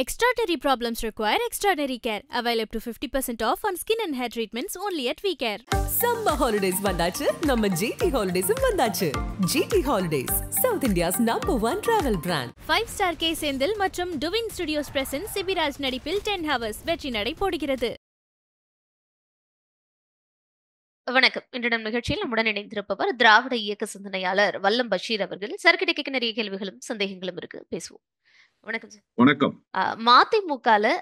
Extraordinary problems require extraordinary care. Avail up to 50% off on skin and hair treatments only at WeCare. Summer holidays vandachu, நம்ம GT Holidays vandachu. GT Holidays, South India's #1 travel brand. 5-star K Sendil மற்றும் Duvin Studios presents Sibiraj நடிப்பில் 10 Hours வெற்றி நடை போடுகிறது. வணக்கம். இன்று நம் நிகழ்ச்சியில் நம்முடன் இணைந்திருப்பவர் திராவிட இயக்க சிந்தனையாளர் வல்லம் பஷீர் அவர்கள். சார் கிட்ட நிறைய கேள்விகளும் சந்தேகங்களும் இருக்கு, பேசுவோம். வணக்கம் சார். வணக்கம். மதிமுகல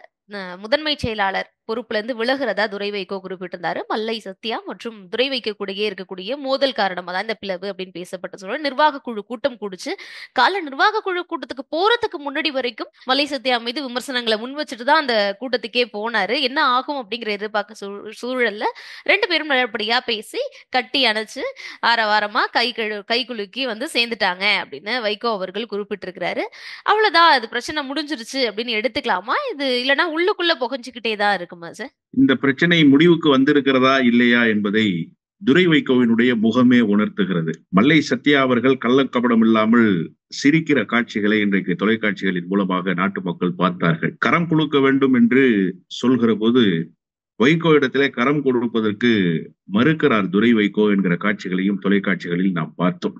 முதன்மை செயலாளர் பொறுப்புல இருந்து விலகிறதா துரை வைகோ குறிப்பிட்டிருந்தாரு. மல்லை சத்யா மற்றும் துரை வைக்கக்கூடிய இருக்கக்கூடிய மோதல் காரணமா தான் இந்த பிளவு அப்படின்னு பேசப்பட்ட சூழல். நிர்வாக குழு கூட்டம் கூடிச்சு. நிர்வாக குழு கூட்டத்துக்கு போறதுக்கு முன்னாடி வரைக்கும் மல்லை சத்யா மீது விமர்சனங்களை முன் வச்சுட்டு தான் அந்த கூட்டத்துக்கே போனாரு. என்ன ஆகும் அப்படிங்கிற எதிர்பார்க்க சூழல்ல ரெண்டு பேரும் நல்லபடியா பேசி கட்டி அணைச்சு ஆரவாரமா கை குலுக்கி சேர்ந்துட்டாங்க அப்படின்னு வைகோ அவர்கள் குறிப்பிட்டிருக்கிறாரு. அவ்வளவுதான், அது பிரச்சனை முடிஞ்சிருச்சு அப்படின்னு எடுத்துக்கலாமா? இது இல்லைன்னா உள்ளுக்குள்ள புகஞ்சுக்கிட்டே தான் இருக்கு. இந்த பிரச்சனை முடிவுக்கு வந்திருக்கிறதா இல்லையா என்பதை துரை வைகோவினுடைய முகமே உணர்த்துகிறது. மல்லை சத்யா அவர்கள் கள்ளக்கபடம் இல்லாமல் சிரிக்கிற காட்சிகளை இன்றைக்கு தொலைக்காட்சிகளின் மூலமாக நாட்டு மக்கள் பார்த்தார்கள். கரம் கொடுக்க வேண்டும் என்று சொல்கிற போது வைகோ இடத்திலே கரம் கொடுப்பதற்கு மறுக்கிறார் துரை வைகோ என்கிற காட்சிகளையும் தொலைக்காட்சிகளில் நாம் பார்த்தோம்.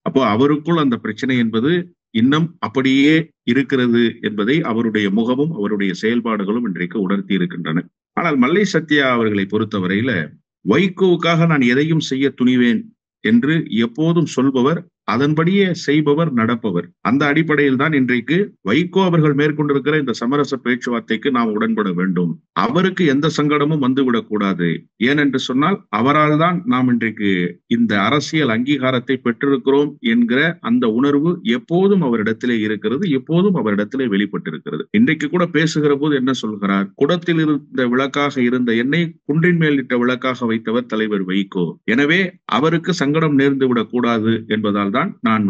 அப்போ அவருக்குள் அந்த பிரச்சனை என்பது இன்னும் அப்படியே இருக்கிறது என்பதை அவருடைய முகமும் அவருடைய செயல்பாடுகளும் இன்றைக்கு உணர்த்தி இருக்கின்றன. ஆனால் மல்லை சத்யா அவர்களை பொறுத்தவரையில வைகோவுக்காக நான் எதையும் செய்ய துணிவேன் என்று எப்போதும் சொல்பவர், அதன்படியே செய்பவர், நடப்பவர். அந்த அடிப்படையில் தான் இன்றைக்கு வைகோ அவர்கள் மேற்கொண்டிருக்கிற இந்த சமரச பேச்சுவார்த்தைக்கு நாம் உடன்பட வேண்டும். அவருக்கு எந்த சங்கடமும் வந்துவிடக் கூடாது. ஏனென்று சொன்னால் அவரால் தான் நாம் இன்றைக்கு இந்த அரசியல் அங்கீகாரத்தை பெற்றிருக்கிறோம் என்கிற அந்த உணர்வு எப்போதும் அவரிடத்திலே இருக்கிறது, எப்போதும் அவரிடத்திலே வெளிப்பட்டிருக்கிறது. இன்றைக்கு கூட பேசுகிற போது என்ன சொல்கிறார்? குடத்தில் இருந்த விளக்காக இருந்த என்னை குன்றின் மேல் இட்ட விளக்காக வைத்தவர் தலைவர் வைகோ. எனவே அவருக்கு சங்கடம் நேர்ந்து விடக் கூடாது என்பதால் தான் நான்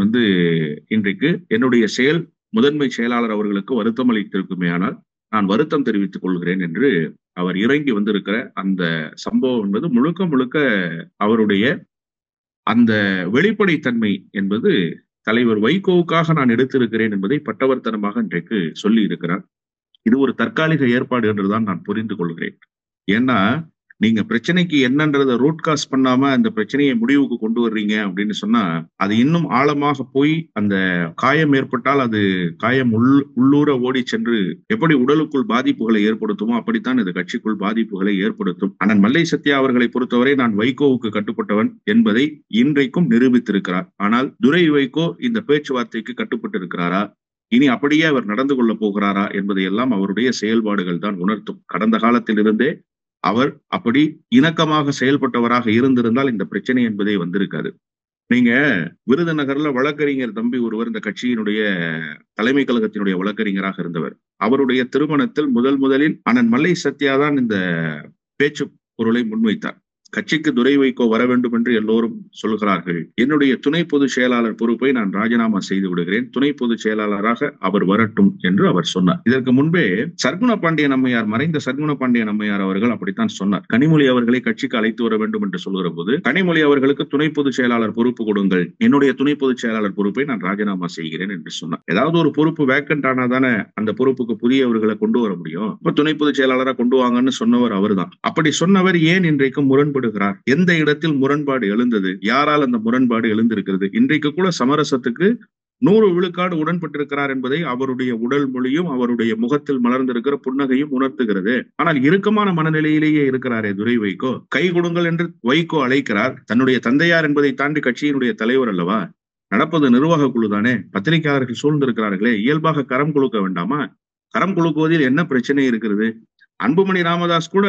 இன்றைக்கு என்னுடைய முதன்மை செயலாளர் அவர்களுக்கு வருத்தம் அளித்திருக்குமே, ஆனால் நான் வருத்தம் தெரிவித்துக் கொள்கிறேன் என்று அவர் இறங்கி வந்திருக்கிற அந்த சம்பவம் என்பது முழுக்க முழுக்க அவருடைய அந்த வெளிப்படைத்தன்மை என்பது தலைவர் வைகோவுக்காக நான் எடுத்திருக்கிறேன் என்பதை பட்டவர்த்தனமாக இன்றைக்கு சொல்லி இருக்கிறார். இது ஒரு தற்காலிக ஏற்பாடு என்றுதான் நான் புரிந்து கொள்கிறேன். ஏன்னா நீங்க பிரச்சனைக்கு என்னன்றத ரூட் காஸ் பண்ணாம அந்த பிரச்சனையை முடிவுக்கு கொண்டு வர்றீங்க அப்படின்னு சொன்னா அது இன்னும் ஆழமாக போய் அந்த காயம் ஏற்பட்டால் அது காயம் உள்ளூர ஓடி சென்று எப்படி உடலுக்குள் பாதிப்புகளை ஏற்படுத்துமோ அப்படித்தான் இது கட்சிக்குள் பாதிப்புகளை ஏற்படுத்தும். ஆனால் மல்லை சத்யா அவர்களை பொறுத்தவரை நான் வைகோவுக்கு கட்டுப்பட்டவன் என்பதை இன்றைக்கும் நிரூபித்திருக்கிறார். ஆனால் துரை வைகோ இந்த பேச்சுவார்த்தைக்கு கட்டுப்பட்டு இருக்கிறாரா, இனி அப்படியே அவர் நடந்து கொள்ள போகிறாரா என்பதையெல்லாம் அவருடைய செயல்பாடுகள் தான் உணர்த்தும். கடந்த காலத்தில் இருந்தே அவர் அப்படி இணக்கமாக செயல்பட்டவராக இருந்திருந்தால் இந்த பிரச்சனை என்பதே வந்திருக்காது. நீங்க விருதுநகர்ல வழக்கறிஞர் தம்பி ஒருவர் இந்த கட்சியினுடைய தலைமை கழகத்தினுடைய வழக்கறிஞராக இருந்தவர். அவருடைய திருமணத்தில் முதலில் அண்ணன் மல்லை சத்யா தான் இந்த பேச்சு பொருளை முன்வைத்தார். கட்சிக்கு துரை வைகோ வர வேண்டும் என்று எல்லோரும் சொல்கிறார்கள். என்னுடைய துணை பொதுச் செயலாளர் பொறுப்பை நான் ராஜினாமா செய்து விடுகிறேன், துணை பொதுச் செயலாளராக அவர் வரட்டும் என்று அவர் சொன்னார். இதற்கு முன்பே சர்க்குண பாண்டியன் அம்மையார், மறைந்த சர்க்குண பாண்டியன் அம்மையார் அவர்கள் அப்படித்தான் சொன்னார். கனிமொழி அவர்களை கட்சிக்கு அழைத்து வர வேண்டும் என்று சொல்கிற போது கனிமொழி அவர்களுக்கு துணை பொதுச் செயலாளர் பொறுப்பு கொடுங்கள், என்னுடைய துணை பொதுச் செயலாளர் பொறுப்பை நான் ராஜினாமா செய்கிறேன் என்று சொன்னார். ஏதாவது ஒரு பொறுப்பு வேக்கன்ட் ஆனாதானே அந்த பொறுப்புக்கு புதியவர்களை கொண்டு வர முடியும். இப்ப துணை பொதுச் செயலாளராக கொண்டு வாங்கன்னு சொன்னவர் அவர்தான். அப்படி சொன்னவர் ஏன் இன்றைக்கு முரண்படுகிறார்? எந்த இடத்தில் முரண்பாடு எழுந்தது? யாரால் அந்த முரண்பாடு எழுந்திருக்கிறது? இன்றைக்கு கூட சமரசத்துக்கு 100 விழுக்காடு உடன்பட்டிருக்கிறார் என்பதை அவருடைய உடல் மொழியும் அவருடைய முகத்தில் மலர்ந்திருக்கிற புன்னகையும் உணர்த்துகிறது. ஆனால் இறுக்கமான மனநிலையிலேயே இருக்கிறாரே துரை வைகோ. கை கொடுங்கள் என்று வைகோ அழைக்கிறார். தன்னுடைய தந்தையார் என்பதை தாண்டி கட்சியினுடைய தலைவர் அல்லவா? நடப்பது நிர்வாக குழு தானே. பத்திரிகையாளர்கள் சூழ்ந்திருக்கிறார்களே, இயல்பாக கரம் கொடுக்க வேண்டாமா? கரம் கொடுக்குவதில் என்ன பிரச்சனை இருக்கிறது? அன்புமணி ராமதாஸ் கூட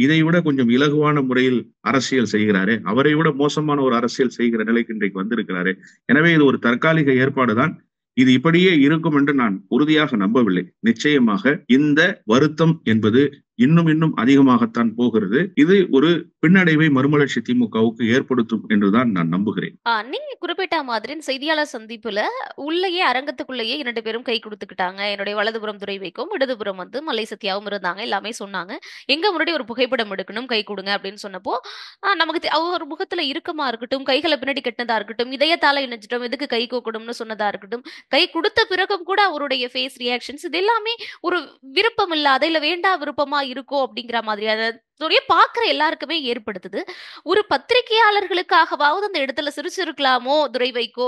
இதை விட கொஞ்சம் இலகுவான முறையில் அரசியல் செய்கிறாரே, அவரை விட மோசமான ஒரு அரசியல் செய்கிற நிலைக்கு இன்றைக்கு வந்திருக்கிறாரே. எனவே இது ஒரு தற்காலிக ஏற்பாடுதான். இது இப்படியே இருக்கும் என்று நான் உறுதியாக நம்பவில்லை. நிச்சயமாக இந்த வருத்தம் என்பது இன்னும் அதிகமாகத்தான் போகிறது. இது ஒரு பின்னடைவை மறுமலர்ச்சி திமுகவுக்கு ஏற்படுத்தும் என்றுதான் நான் நம்புகிறேன். நீங்க குறிப்பிட்ட மாதிரி செய்தியாளர் சந்திப்புல உள்ளேயே அரங்கத்துக்குள்ளேயே 2 பேரும் கை கொடுத்துக்கிட்டாங்க. என்னுடைய வலதுபுறம் துரை வைக்கும், இடதுபுறம் வந்து மல்லை சத்யாவும் இருந்தாங்க. எல்லாமே சொன்னாங்க. எங்க முன்னாடி ஒரு புகைப்படம் எடுக்கணும், கை கொடுங்க அப்படின்னு சொன்னப்போ நமக்கு அவர் முகத்துல இறுக்கமா இருக்கட்டும், கைகளை பின்னாடி கட்டினதா இருக்கட்டும், இதயத்தால இணைச்சிட்டோம், எதுக்கு கை கோக்கணும்னு சொன்னதா இருக்கட்டும், கை கொடுத்த பிறகும் கூட அவருடைய ஃபேஸ் ரியாக்ஷன்ஸ் இது எல்லாமே ஒரு விருப்பம் இல்லாத இல்ல வேண்டா விருப்பமா இருக்கோ அப்படிங்கிற மாதிரியான பாக்குற எல்லாருக்குமே ஏற்படுத்துது. ஒரு பத்திரிகையாளர்களுக்காகவாவது அந்த இடத்துல சிரிச்சிருக்கலாமோ துரை வைகோ,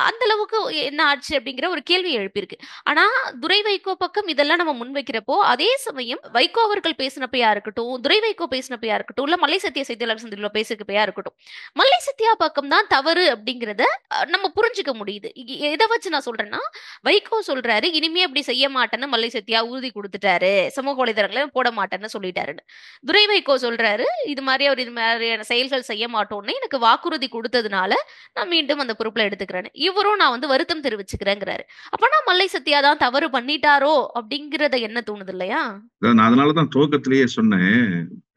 அந்த அளவுக்கு என்ன ஆச்சு அப்படிங்கிற ஒரு கேள்வி எழுப்பியிருக்கு. ஆனா துரை வைகோ பக்கம் இதெல்லாம் நம்ம முன்வைக்கிறப்போ அதே சமயம் வைகோ அவர்கள் பேசினப்பையா இருக்கட்டும், துரை வைகோ பேசினப்பையா இருக்கட்டும், இல்ல மல்லை சத்யா செய்தியாளர் சந்திப்புல பேசினப்பையா இருக்கட்டும், மல்லை சத்யா பக்கம் தான் தவறு அப்படிங்கிறத நம்ம புரிஞ்சுக்க முடியுது. எதை வச்சு நான் சொல்றேன்னா, வைகோ சொல்றாரு இனிமே அப்படி செய்ய மாட்டேன்னு மல்லை சத்யா உறுதி கொடுத்துட்டாரு, சமூக வலைதளங்களை போட மாட்டேன்னு சொல்லிட்டாருன்னு. துரை வைகோ சொல்றாரு இது மாதிரி அவர் இது மாதிரியான செயல்கள் செய்ய மாட்டோம்னு எனக்கு வாக்குறுதி கொடுத்ததுனால நான் மீண்டும் அந்த பொறுப்புல எடுத்துக்கிறேன். இவரும் நான் வந்து வருத்தம் தெரிவிச்சுக்கிறேங்கிறாரு. அப்பனா மல்லை சத்யா தான் தவறு பண்ணிட்டாரோ அப்படிங்கறத என்ன தோணுது இல்லையா? நான் அதனாலதான் துவக்கத்திலேயே சொன்னேன்,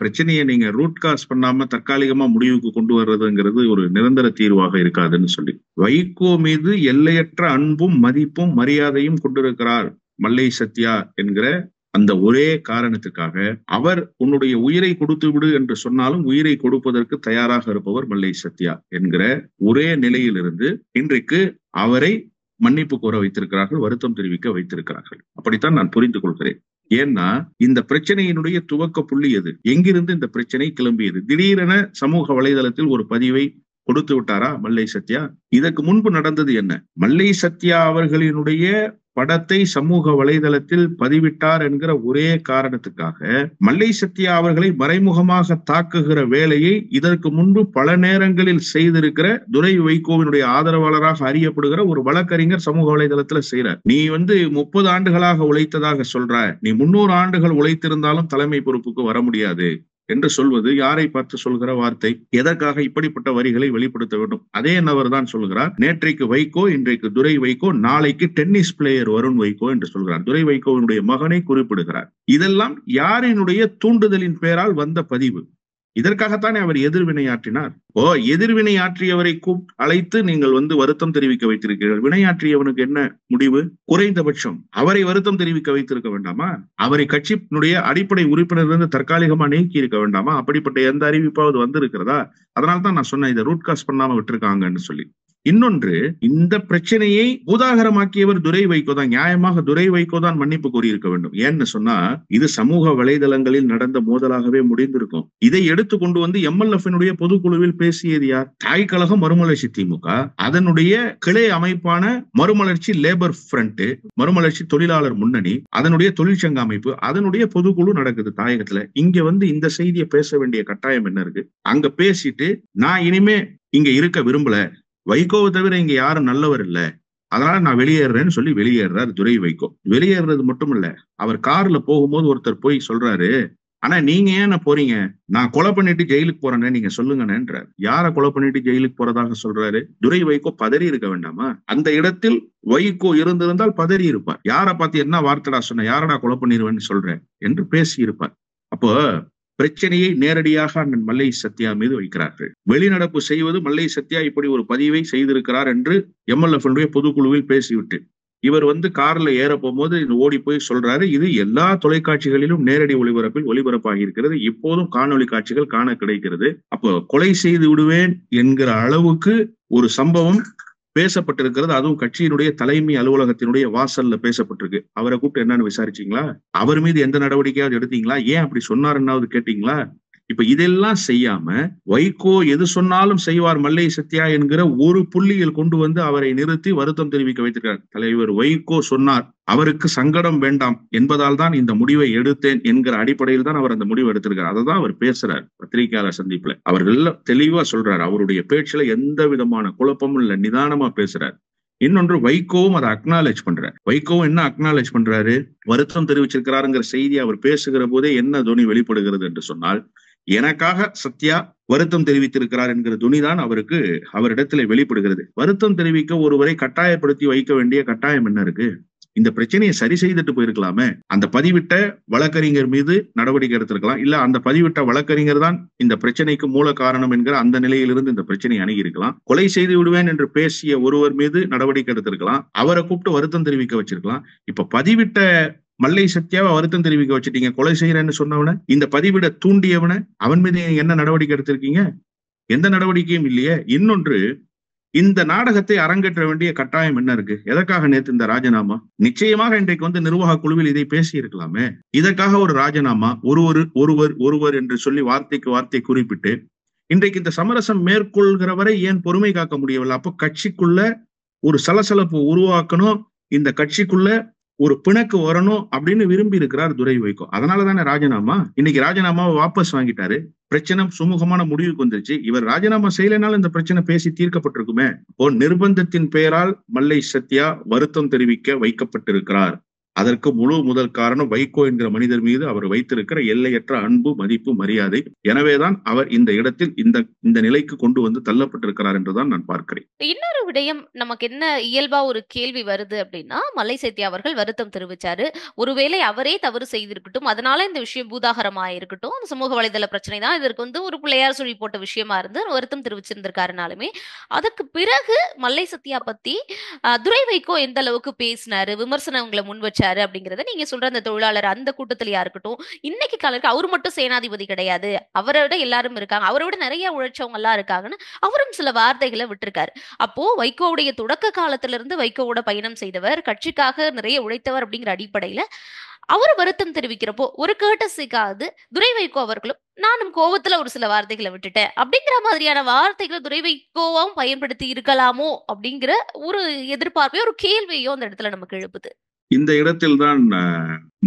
பிரச்சனையை நீங்க ரூட் காஸ் பண்ணாம தற்காலிகமா முடிவுக்கு கொண்டு வர்றதுங்கிறது ஒரு நிரந்தர தீர்வாக இருக்காதுன்னு சொல்லி. வைகோ மீது எல்லையற்ற அன்பும் மதிப்பும் மரியாதையும் கொண்டிருக்கிறார் மல்லை சத்யா என்கிற அந்த ஒரே காரணத்துக்காக அவர் உன்னுடைய உயிரை கொடுத்து விடு என்று சொன்னாலும் உயிரை கொடுப்பதற்கு தயாராக இருப்பவர் மல்லை சத்யா என்கிற ஒரே நிலையிலிருந்து இன்றைக்கு அவரை மன்னிப்பு கோர வைத்திருக்கிறார்கள், வருத்தம் தெரிவிக்க வைத்திருக்கிறார்கள். அப்படித்தான் நான் புரிந்து கொள்கிறேன். ஏன்னா இந்த பிரச்சனையினுடைய துவக்க புள்ளி எது, எங்கிருந்து இந்த பிரச்சனை கிளம்பியது? திடீரென சமூக வலைதளத்தில் ஒரு பதிவை கொடுத்து விட்டாரா மல்லை சத்யா? இதற்கு முன்பு நடந்தது என்ன? மல்லை சத்யா அவர்களினுடைய படத்தை சமூக வலைதளத்தில் பதிவிட்டார் என்கிற ஒரே காரணத்துக்காக மல்லை சத்யா அவர்களை மறைமுகமாக தாக்குகிற வேலையை இதற்கு முன்பு பல நேரங்களில் செய்திருக்கிற துரை வைகோவினுடைய ஆதரவாளராக அறியப்படுகிற ஒரு வழக்கறிஞர் சமூக வலைதளத்துல செய்யறார். நீ 30 ஆண்டுகளாக உழைத்ததாக சொல்ற, நீ 300 ஆண்டுகள் உழைத்திருந்தாலும் தலைமை பொறுப்புக்கு வர முடியாது என்று சொல்வது யாரை பார்த்து சொல்கிற வார்த்தை? எதற்காக இப்படிப்பட்ட வரிகளை வெளிப்படுத்த வேண்டும்? அதே நபர் தான் சொல்கிறார், நேற்றைக்கு வைகோ, இன்றைக்கு துரை வைகோ, நாளைக்கு டென்னிஸ் பிளேயர் வருண் வைகோ என்று சொல்கிறார். துரை வைகோவினுடைய மகனை குறிப்பிடுகிறார். இதெல்லாம் யாரினுடைய தூண்டுதலின் பெயரால் வந்த பதிவு? இதற்காகத்தானே அவர் எதிர்வினையாற்றினார். எதிர்வினையாற்றியவரை அழைத்து நீங்கள் வருத்தம் தெரிவிக்க வைத்திருக்கிறீர்கள். வினையாற்றியவனுக்கு என்ன முடிவு? குறைந்தபட்சம் அவரை வருத்தம் தெரிவிக்க வைத்திருக்க வேண்டாமா? அவரை கட்சியினுடைய அடிப்படை உறுப்பினரிலிருந்து தற்காலிகமா நீக்கி இருக்க வேண்டாமா? அப்படிப்பட்ட எந்த அறிவிப்பாவது வந்திருக்கிறதா? அதனால்தான் நான் சொன்னேன், இதை ரூட் காஸ் பண்ணாம விட்டுருக்காங்கன்னு சொல்லி. இன்னொன்று, இந்த பிரச்சனையை பூதாகரமாக்கியவர் துரை வைகோ தான். நியாயமாக துரை வைகோ தான் மன்னிப்பு கோரியிருக்க வேண்டும். ஏன்னு சொன்னா, இது சமூக வலைதளங்களில் நடந்த மோதலாகவே முடிந்திருக்கும். இதை எடுத்து கொண்டு எம்எல்எஃப் பொதுக்குழுவில் பேசியது யார்? தாய் கழகம் மறுமலர்ச்சி திமுக, அதனுடைய கிளை அமைப்பான மறுமலர்ச்சி லேபர் ஃப்ரண்ட், மறுமலர்ச்சி தொழிலாளர் முன்னணி, அதனுடைய தொழிற்சங்க அமைப்பு, அதனுடைய பொதுக்குழு நடக்குது தாயகத்துல. இங்க இந்த செய்தியை பேச வேண்டிய கட்டாயம் என்ன இருக்கு? அங்க பேசிட்டு நான் இனிமே இங்க இருக்க விரும்பல, வைகோவை தவிர இங்க யாரும் நல்லவர் இல்ல, அதனால நான் வெளியேறேன்னு சொல்லி வெளியேறாரு துரை வைகோ. வெளியேறது மட்டும் இல்ல, அவர் கார்ல போகும்போது ஒருத்தர் போய் சொல்றாரு, ஆனா நீங்க ஏன் போறீங்க? நான் கொலை பண்ணிட்டு ஜெயிலுக்கு போறேன்னு நீங்க சொல்லுங்கன்றார். யார கொலை பண்ணிட்டு ஜெயிலுக்கு போறதாக சொல்றாரு? துரை வைகோ பதறி இருக்க வேண்டாமா? அந்த இடத்தில் வைகோ இருந்திருந்தால் பதறி இருப்பார். யார பார்த்து என்ன வார்த்தைடா சொன்ன, யாரடா கொலை பண்ணிடுவேன்னு சொல்றேன் என்று பேசி இருப்பார். அப்போ பிரச்சனையை நேரடியாக அண்ணன் மல்லை சத்யா மீது வைக்கிறார்கள். வெளிநடப்பு செய்வது மல்லை சத்யா இப்படி ஒரு பதிவை செய்திருக்கிறார் என்று எம்எல்எஃப் பொதுக்குழுவில் பேசிவிட்டு இவர் கார்ல ஏற போகும்போது ஓடி போய் சொல்றாரு, இது எல்லா தொலைக்காட்சிகளிலும் நேரடி ஒளிபரப்பில் ஒளிபரப்பாகி இருக்கிறது, இப்போதும் காணொலி காட்சிகள் காண கிடைக்கிறது. அப்போ கொலை செய்து விடுவேன் என்கிற அளவுக்கு ஒரு சம்பவம் பேசப்பட்டிருக்கிறது. அதுவும் கட்சியினுடைய தலைமை அலுவலகத்தினுடைய வாசல்ல பேசப்பட்டிருக்கு. அவரை கூப்பிட்டு என்னன்னு விசாரிச்சீங்களா? அவர் மீது எந்த நடவடிக்கையாவது எடுத்தீங்களா? ஏன் அப்படி சொன்னாருன்னாவது கேட்டீங்களா? இப்ப இதெல்லாம் செய்யாம வைகோ எது சொன்னாலும் செய்வார் மல்லை சத்யா என்கிற ஒரு புள்ளியில் கொண்டு அவரை நிறுத்தி வருத்தம் தெரிவிக்க வைத்திருக்கிறார். தலைவர் வைகோ சொன்னார், அவருக்கு சங்கடம் வேண்டாம் என்பதால் தான் இந்த முடிவை எடுத்தேன் என்கிற அடிப்படையில் தான் அவர் அந்த முடிவை எடுத்திருக்கார். அதை தான் அவர் பேசுறார் பத்திரிகையாளர் சந்திப்புல. அவர்கள் தெளிவா சொல்றாரு, அவருடைய பேச்சுல எந்த விதமான குழப்பமும் இல்ல, நிதானமா பேசுறார். இன்னொன்று, வைகோவும் அதை அக்னாலேஜ் பண்றாரு. வைகோவும் என்ன அக்னாலேஜ் பண்றாரு? வருத்தம் தெரிவிச்சிருக்கிறாருங்கிற செய்தி அவர் பேசுகிற போதே என்ன துணி வெளிப்படுகிறது என்று சொன்னால், எனக்காக சத்யா வருத்தம் தெரிவித்திருக்கிறார் என்கிற துணிதான் அவருக்கு அவரிடத்துல வெளிப்படுகிறது. வருத்தம் தெரிவிக்க ஒருவரை கட்டாயப்படுத்தி வைக்க வேண்டிய கட்டாயம் என்ன இருக்கு? இந்த பிரச்சனையை சரி செய்துட்டு போயிருக்கலாமே. அந்த பதிவிட்ட வழக்கறிஞர் மீது நடவடிக்கை எடுத்திருக்கலாம். இல்ல அந்த பதிவிட்ட வழக்கறிஞர் தான் இந்த பிரச்சனைக்கு மூல காரணம் என்கிற அந்த நிலையிலிருந்து இந்த பிரச்சனையை அணுகி இருக்கலாம். கொலை செய்து விடுவேன் என்று பேசிய ஒருவர் மீது நடவடிக்கை எடுத்திருக்கலாம். அவரை கூப்பிட்டு வருத்தம் தெரிவிக்க வச்சிருக்கலாம். இப்ப பதிவிட்ட மல்லை சத்யாவை வருத்தம் தெரிவிக்க வச்சுட்டீங்க. கொலை செய்யறேன்னு சொன்னவன, இந்த பதிவிட தூண்டியவன, அவன் மீது என்ன நடவடிக்கை எடுத்திருக்கீங்க? எந்த நடவடிக்கையும் இல்லையே. இன்னொன்று, இந்த நாடகத்தை அரங்கேற்ற வேண்டிய கட்டாயம் என்ன இருக்கு? எதற்காக நேற்று இந்த ராஜினாமா? நிச்சயமாக இன்றைக்கு நிர்வாக குழுவில் இதை பேசி இருக்கலாமே. இதற்காக ஒரு ராஜினாமா, ஒருவர் என்று சொல்லி வார்த்தைக்கு வார்த்தை குறிப்பிட்டு இன்றைக்கு இந்த சமரசம் மேற்கொள்கிற வரை ஏன் பொறுமை காக்க முடியவில்லை? அப்போ கட்சிக்குள்ள ஒரு சலசலப்பு உருவாக்கணும், இந்த கட்சிக்குள்ள ஒரு பிணக்கு வரணும் அப்படின்னு விரும்பி இருக்கிறார் துரை வைகோ. அதனாலதானே ராஜினாமா. இன்னைக்கு ராஜினாமாவை வாபஸ் வாங்கிட்டாரு. பிரச்சனை சுமூகமான முடிவுக்கு வந்துருச்சு. இவர் ராஜினாமா செய்யலைனாலும் இந்த பிரச்சனை பேசி தீர்க்கப்பட்டிருக்குமே. இப்போ நிர்பந்தத்தின் பெயரால் மல்லை சத்யா வருத்தம் தெரிவிக்க வைக்கப்பட்டிருக்கிறார். அதற்கு முதல் காரணம் வைகோ என்கிற மனிதர் மீது அவர் வைத்திருக்கிற எல்லையற்ற அன்பு, மதிப்பு, மரியாதை. எனவேதான் அவர் இந்த இடத்தில் இந்த நிலைக்கு கொண்டு வந்து தள்ளப்பட்டிருக்கிறார் என்றுதான் நான் பார்க்கிறேன். இன்னொரு விடயம் நமக்கு என்ன இயல்பா ஒரு கேள்வி வருது அப்படின்னா, மல்லை சத்யா அவர்கள் வருத்தம் தெரிவிச்சாரு. ஒருவேளை அவரே தவறு செய்திருக்கட்டும், அதனால இந்த விஷயம் பூதாகரமா இருக்கட்டும், அந்த சமூக வலைதள பிரச்சனை தான் இதற்கு ஒரு பிள்ளையார் சொல்லி போட்ட விஷயமா இருந்து வருத்தம் தெரிவிச்சிருந்திருக்காருனாலுமே, அதுக்கு பிறகு மல்லை சத்யா பத்தி துரை வைகோ எந்த அளவுக்கு பேசினாரு, விமர்சனங்களை முன் வச்சாரு அப்படிங்கறத நீங்க சொல்ற அந்த தொழிலாளர் அந்த கூட்டத்திலயா இருக்கட்டும், இன்னைக்கு காலத்துக்கு அவர் மட்டும் சேனாதிபதி கிடையாது, அவரோட எல்லாரும் இருக்காங்க, அவரோட நிறைய உழைச்சவங்க எல்லாம் இருக்காங்கன்னு அவரும் சில வார்த்தைகளை விட்டுருக்காரு. அப்போ வைகோவுடைய தொடக்க காலத்துல இருந்து வைகோவோட பயணம் செய்தவர், கட்சிக்காக நிறைய உழைத்தவர் அப்படிங்கிற அடிப்படையில அவர் வருத்தம் தெரிவிக்கிறப்போ ஒரு கேட்டசிக்காவது துரை வைகோ அவர்களும் நானும் கோவத்துல ஒரு சில வார்த்தைகளை விட்டுட்டேன் அப்படிங்கிற மாதிரியான வார்த்தைகளை துரை வைகோவும் பயன்படுத்தி இருக்கலாமோ அப்படிங்கிற ஒரு எதிர்பார்ப்பையோ ஒரு கேள்வியோ அந்த இடத்துல நமக்கு எழுப்புது. இந்த இடத்தில்தான்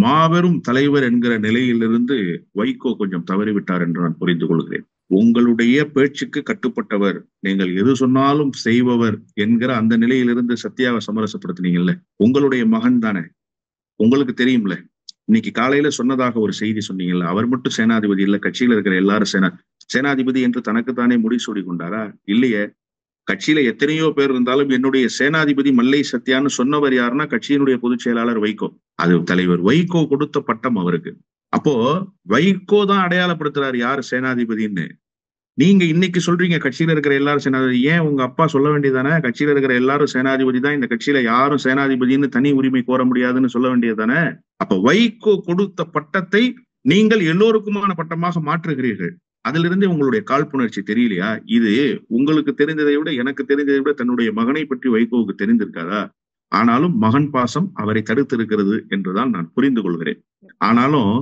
மாபெரும் தலைவர் என்கிற நிலையிலிருந்து வைகோ கொஞ்சம் தவறிவிட்டார் என்று நான் புரிந்து கொள்கிறேன். உங்களுடைய பேச்சுக்கு கட்டுப்பட்டவர், நீங்கள் எது சொன்னாலும் செய்பவர் என்கிற அந்த நிலையிலிருந்து சத்யாவை சமரசப்படுத்தினீங்கல்ல. உங்களுடைய மகன் தானே, உங்களுக்கு தெரியும்ல. இன்னைக்கு காலையில சொன்னதாக ஒரு செய்தி சொன்னீங்கல்ல, அவர் மட்டும் சேனாதிபதி இல்ல, கட்சியில இருக்கிற எல்லாரும் சேனாதிபதி என்று தனக்குத்தானே முடிசூடி கொண்டாரா? இல்லையே. கட்சியில எத்தனையோ பேர் இருந்தாலும் என்னுடைய சேனாதிபதி மல்லை சத்யான்னு சொன்னவர் யாருன்னா கட்சியினுடைய பொதுச் செயலாளர் வைகோ. அது தலைவர் வைகோ கொடுத்த பட்டம் அவருக்கு. அப்போ வைகோ தான் அடையாளப்படுத்துறாரு யாரு சேனாதிபதின்னு. நீங்க இன்னைக்கு சொல்றீங்க கட்சியில இருக்கிற எல்லாரும் சேனாதிபதி. ஏன் உங்க அப்பா சொல்ல வேண்டியதானே? கட்சியில இருக்கிற எல்லாரும் சேனாதிபதி தான், இந்த கட்சியில யாரும் சேனாதிபதினு தனி உரிமை கோர முடியாதுன்னு சொல்ல வேண்டியதானே? அப்ப வைகோ கொடுத்த பட்டத்தை நீங்கள் எல்லோருக்குமான பட்டமாக மாற்றுகிறீர்கள். அதிலிருந்து உங்களுடைய காழ்ப்புணர்ச்சி தெரியலையா? இது உங்களுக்கு தெரிந்ததை விட எனக்கு தெரிந்ததை விட தன்னுடைய மகனை பற்றி வைகோவுக்கு தெரிந்திருக்காதா? ஆனாலும் மகன் பாசம் அவரை தடுத்து இருக்கிறது என்றுதான் நான் புரிந்து கொள்கிறேன். ஆனாலும்